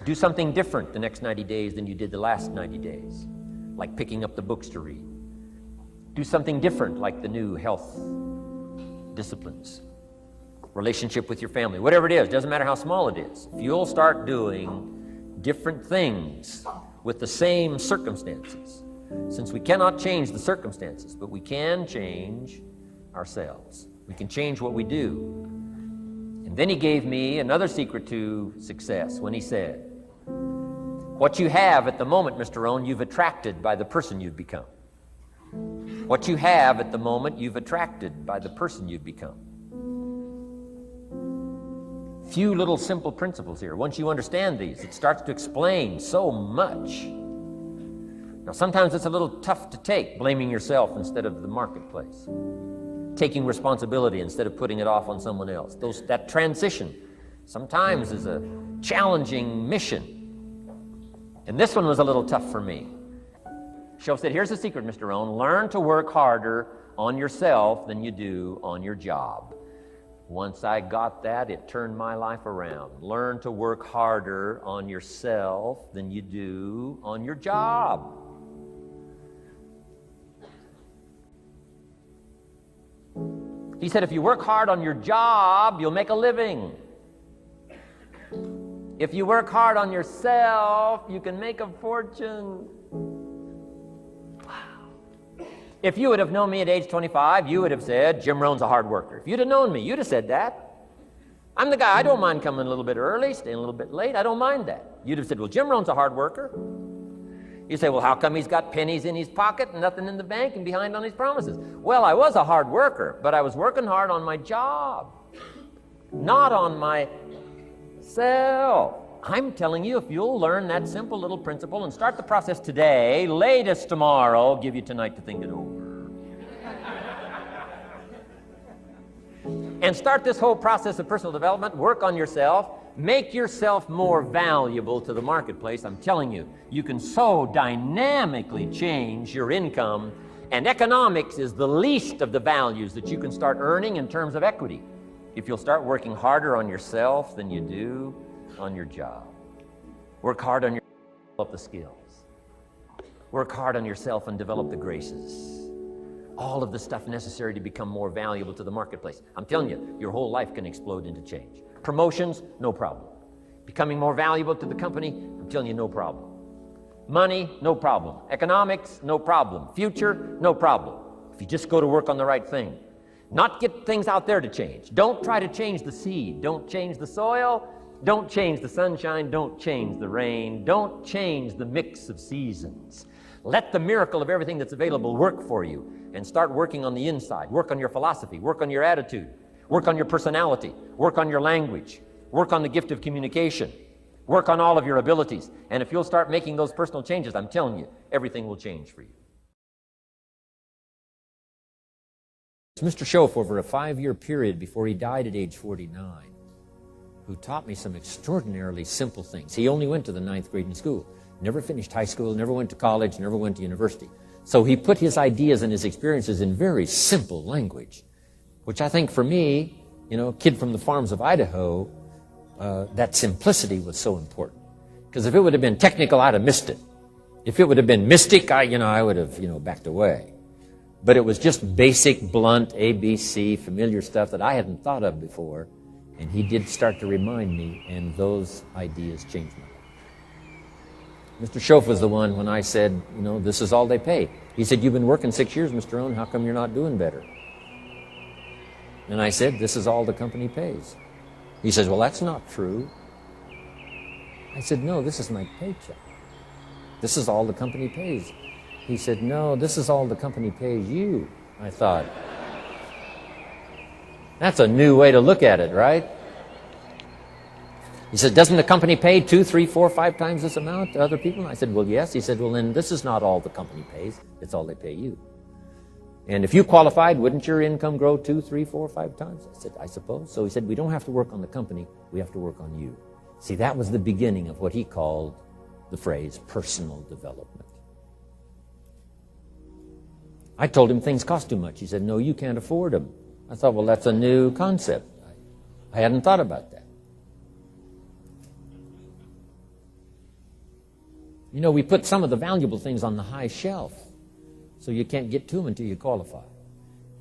Do something different the next 90 days than you did the last 90 days, like picking up the books to read. Do something different, like the new health disciplines, relationship with your family, whatever it is, doesn't matter how small it is. If you'll start doing different things with the same circumstances, since we cannot change the circumstances, but we can change ourselves. We can change what we do. And then he gave me another secret to success when he said, what you have at the moment, Mr. Rohn, you've attracted by the person you've become. What you have at the moment, you've attracted by the person you've become. Few little simple principles here. Once you understand these, it starts to explain so much. Now, sometimes it's a little tough to take, blaming yourself instead of the marketplace, taking responsibility instead of putting it off on someone else. That transition sometimes is a challenging mission. And this one was a little tough for me. Shoaff said, here's the secret, Mr. Rohn. Learn to work harder on yourself than you do on your job. Once I got that, it turned my life around. Learn to work harder on yourself than you do on your job. He said, if you work hard on your job, you'll make a living. If you work hard on yourself, you can make a fortune. Wow. If you would have known me at age 25, you would have said, Jim Rohn's a hard worker. If you'd have known me, you'd have said that. I'm the guy, I don't mind coming a little bit early, staying a little bit late. I don't mind that. You'd have said, well, Jim Rohn's a hard worker. You say, well, how come he's got pennies in his pocket and nothing in the bank and behind on his promises? Well, I was a hard worker, but I was working hard on my job, not on myself. I'm telling you, if you'll learn that simple little principle and start the process today, latest tomorrow, I'll give you tonight to think it over. And start this whole process of personal development, work on yourself, make yourself more valuable to the marketplace. I'm telling you, you can so dynamically change your income, and economics is the least of the values that you can start earning in terms of equity if you'll start working harder on yourself than you do on your job. Work hard on yourself and develop the skills. Work hard on yourself and develop the graces. All of the stuff necessary to become more valuable to the marketplace. I'm telling you, your whole life can explode into change. Promotions, no problem. Becoming more valuable to the company, I'm telling you, no problem. Money, no problem. Economics, no problem. Future, no problem. If you just go to work on the right thing. Not get things out there to change. Don't try to change the seed. Don't change the soil. Don't change the sunshine. Don't change the rain. Don't change the mix of seasons. Let the miracle of everything that's available work for you, and start working on the inside. Work on your philosophy. Work on your attitude. Work on your personality. Work on your language. Work on the gift of communication. Work on all of your abilities. And if you'll start making those personal changes, I'm telling you, everything will change for you. Mr. Shoaff, over a 5-year period before he died at age 49, who taught me some extraordinarily simple things. He only went to the 9th grade in school, never finished high school, never went to college, never went to university. So he put his ideas and his experiences in very simple language, which I think for me, a kid from the farms of Idaho, that simplicity was so important. Because if it would have been technical, I'd have missed it. If it would have been mystic, I would have, backed away. But it was just basic, blunt, ABC, familiar stuff that I hadn't thought of before. And he did start to remind me, and those ideas changed my life. Mr. Shoaff was the one when I said, this is all they pay. He said, you've been working 6 years, Mr. Rohn, how come you're not doing better? And I said, this is all the company pays. He says, well, that's not true. I said, no, this is my paycheck. This is all the company pays. He said, no, this is all the company pays you. I thought, that's a new way to look at it, right? He said, doesn't the company pay 2, 3, 4, 5 times this amount to other people? And I said, well, yes. He said, well, then this is not all the company pays. It's all they pay you. And if you qualified, wouldn't your income grow 2, 3, 4, 5 times? I said, I suppose. So he said, we don't have to work on the company. We have to work on you. See, that was the beginning of what he called the phrase personal development. I told him things cost too much. He said, no, you can't afford them. I thought, well, that's a new concept. I hadn't thought about that. You know, we put some of the valuable things on the high shelf, so you can't get to them until you qualify.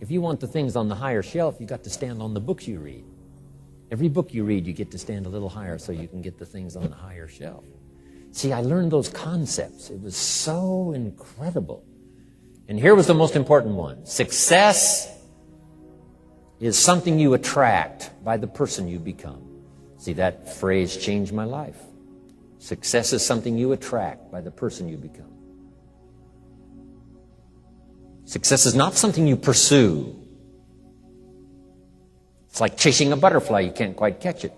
If you want the things on the higher shelf, you got to stand on the books you read. Every book you read, you get to stand a little higher so you can get the things on the higher shelf. See, I learned those concepts. It was so incredible. And here was the most important one. Success is something you attract by the person you become. See, that phrase changed my life. Success is something you attract by the person you become. Success is not something you pursue. It's like chasing a butterfly. You can't quite catch it.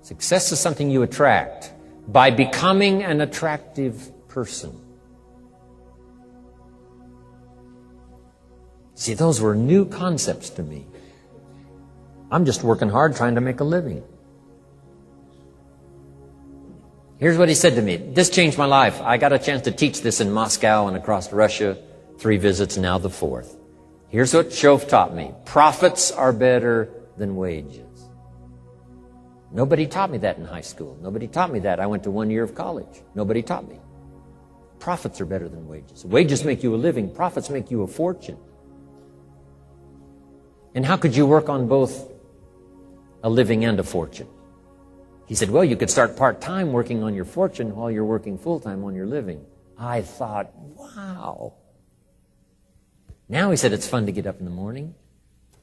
Success is something you attract by becoming an attractive person. See, those were new concepts to me. I'm just working hard trying to make a living. Here's what he said to me. This changed my life. I got a chance to teach this in Moscow and across Russia. 3 visits, now the 4th. Here's what Shove taught me. Profits are better than wages. Nobody taught me that in high school. Nobody taught me that. I went to 1 year of college. Nobody taught me. Profits are better than wages. Wages make you a living. Profits make you a fortune. And how could you work on both a living and a fortune? He said, well, you could start part-time working on your fortune while you're working full-time on your living. I thought, wow. Now, he said, it's fun to get up in the morning.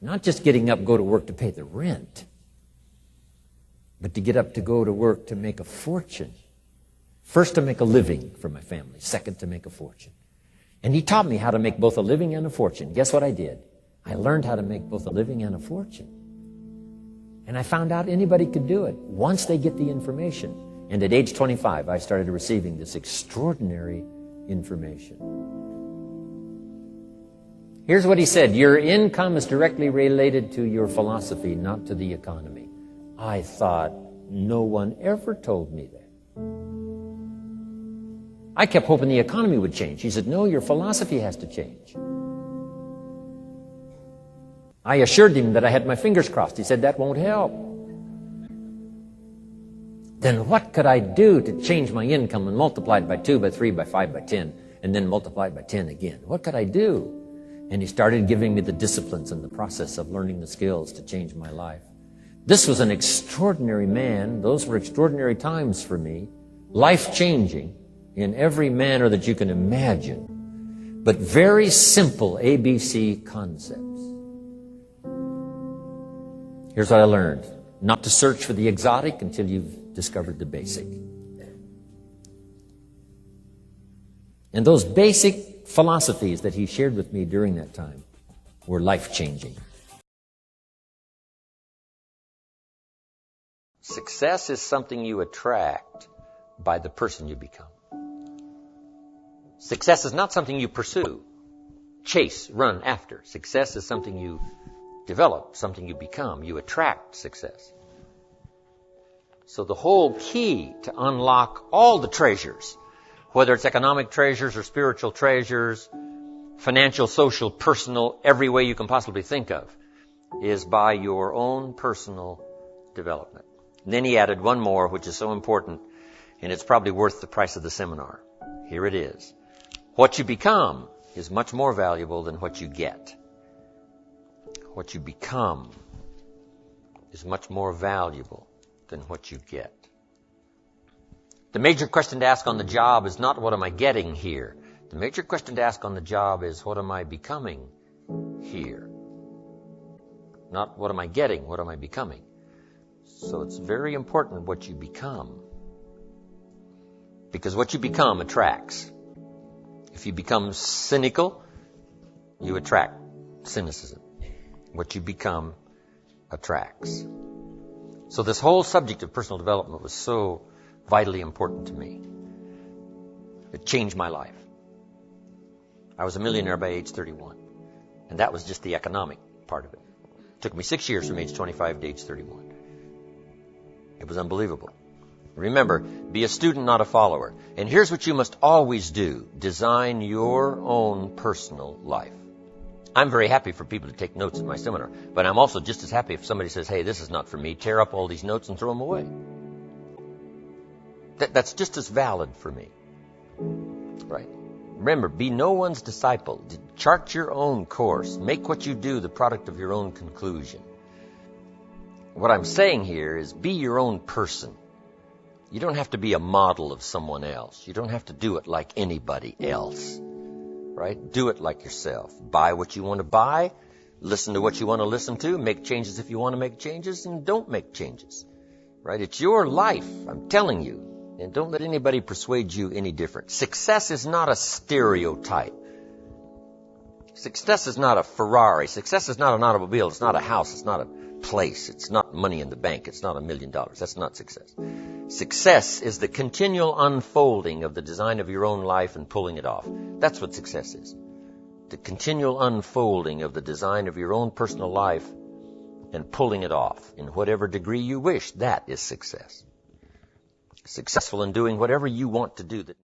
Not just getting up, go to work to pay the rent, but to get up to go to work to make a fortune. First, to make a living for my family. Second, to make a fortune. And he taught me how to make both a living and a fortune. Guess what I did? I learned how to make both a living and a fortune. And I found out anybody could do it once they get the information. And at age 25, I started receiving this extraordinary information. Here's what he said. Your income is directly related to your philosophy, not to the economy. I thought, no one ever told me that. I kept hoping the economy would change. He said, no, your philosophy has to change. I assured him that I had my fingers crossed. He said, that won't help. Then what could I do to change my income and multiply it by 2, by 3, by 5, by 10, and then multiply it by 10 again? What could I do? And he started giving me the disciplines and the process of learning the skills to change my life. This was an extraordinary man. Those were extraordinary times for me. Life-changing in every manner that you can imagine. But very simple ABC concepts. Here's what I learned. Not to search for the exotic until you've discovered the basic. And those basic philosophies that he shared with me during that time were life-changing. Success is something you attract by the person you become. Success is not something you pursue, chase, run after. Success is something you develop, something you become. You attract success. So the whole key to unlock all the treasures, whether it's economic treasures or spiritual treasures, financial, social, personal, every way you can possibly think of, is by your own personal development. And then he added one more, which is so important, and it's probably worth the price of the seminar. Here it is. What you become is much more valuable than what you get. What you become is much more valuable than what you get. The major question to ask on the job is not what am I getting here. The major question to ask on the job is what am I becoming here. Not what am I getting, what am I becoming. So it's very important what you become. Because what you become attracts. If you become cynical, you attract cynicism. What you become attracts. So this whole subject of personal development was so vitally important to me. It changed my life. I was a millionaire by age 31. And that was just the economic part of it. It took me 6 years from age 25 to age 31. It was unbelievable. Remember, be a student, not a follower. And here's what you must always do. Design your own personal life. I'm very happy for people to take notes at my seminar, but I'm also just as happy if somebody says, hey, this is not for me, tear up all these notes and throw them away. That's just as valid for me. Right. Remember, be no one's disciple. Chart your own course. Make what you do the product of your own conclusion. What I'm saying here is be your own person. You don't have to be a model of someone else. You don't have to do it like anybody else. Right? Do it like yourself. Buy what you want to buy. Listen to what you want to listen to. Make changes if you want to make changes, and don't make changes. Right? It's your life, I'm telling you. And don't let anybody persuade you any different. Success is not a stereotype. Success is not a Ferrari. Success is not an automobile. It's not a house. It's not a place. It's not money in the bank. It's not $1 million. That's not success. Success is the continual unfolding of the design of your own life and pulling it off. That's what success is. The continual unfolding of the design of your own personal life and pulling it off in whatever degree you wish. That is success. Successful in doing whatever you want to do.